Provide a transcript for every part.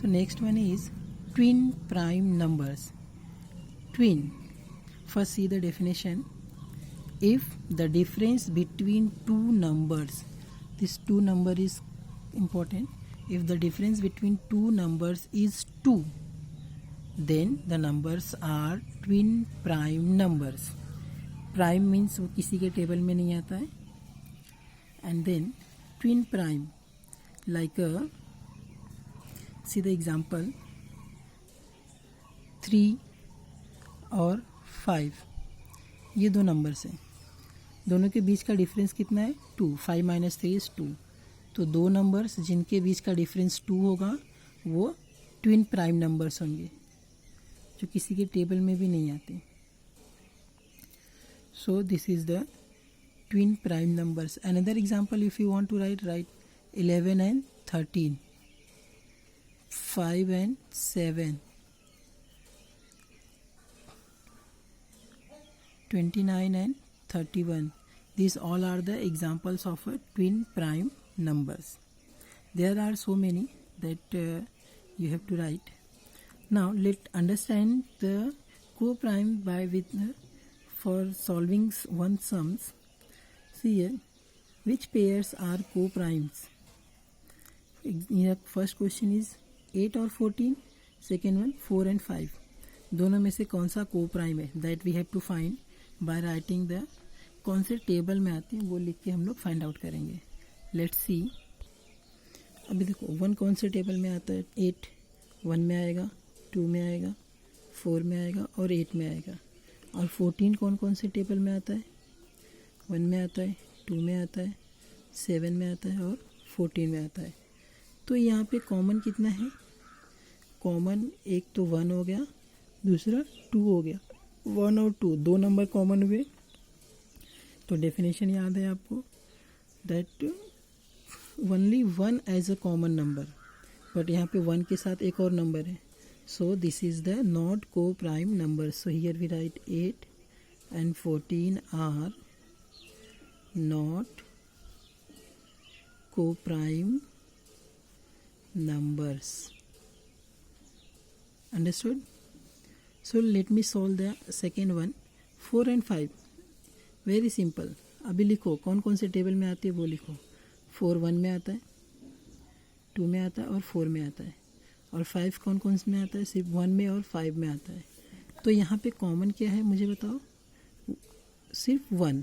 So next one is twin prime numbers. Twin. First see the definition. If the difference between two numbers, this two number is important. If the difference between two numbers is 2, then the numbers are twin prime numbers. Prime means वो किसी के table में नहीं आता है. And then twin prime, like see the example 3 और 5, ये दो नंबर्स हैं. दोनों के बीच का डिफरेंस कितना है? 2. 5 - 3 is 2. तो दो नंबर्स जिनके बीच का डिफरेंस 2 होगा वो ट्विन प्राइम नंबर्स होंगे, जो किसी के टेबल में भी नहीं आते. So this is the twin prime numbers. Another example, if you want to write 11 and 13, 5 and 7, 29 and 31. These all are the examples of twin prime numbers. There are so many that you have to write. Now let's understand the co-prime for solving one sums. See here, which pairs are co-primes? Here first question is 8 or 14. Second one 4 and 5. दोनों में से कौन सा co-prime है? That we have to find by writing the कौन से table में आते हैं वो लिख के हम लोग फाइंड आउट करेंगे. Let's see. अभी देखो 1 कौन से टेबल में आता है? 8 1 में आएगा, 2 में आएगा, 4 में आएगा और 8 में आएगा. और 14 कौन कौन से टेबल में आता है? 1 में आता है, 2 में आता है, 7 में आता है और 14 में आता है. तो यहाँ पे कॉमन कितना है? कॉमन एक तो 1 हो गया, दूसरा 2 हो गया. 1 और 2 दो नंबर कॉमन हुए. तो डेफिनेशन याद है आपको, that only 1 as a common number, but यहाँ पे 1 के साथ एक और नंबर है. So this is the not co prime number. So here we write 8 and 14 are not co prime numbers. Understood? So let me solve the second one. 4 and 5. Very simple. अभी लिखो कौन कौन से टेबल में आते हैं वो लिखो. 4 1 में आता है, 2 में आता है और 4 में आता है. और 5 कौन कौन से में आता है? सिर्फ 1 में और 5 में आता है. तो यहाँ पे कॉमन क्या है मुझे बताओ? सिर्फ 1.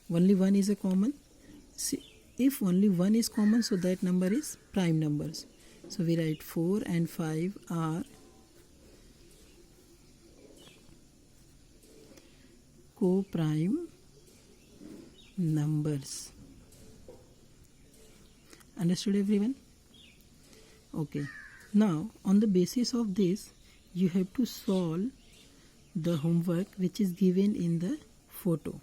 Only 1 is a common. If only 1 is common, so that number is prime numbers. So we write 4 and 5 are co-prime numbers. Understood everyone? Okay. Now on the basis of this you have to solve the homework which is given in the photo.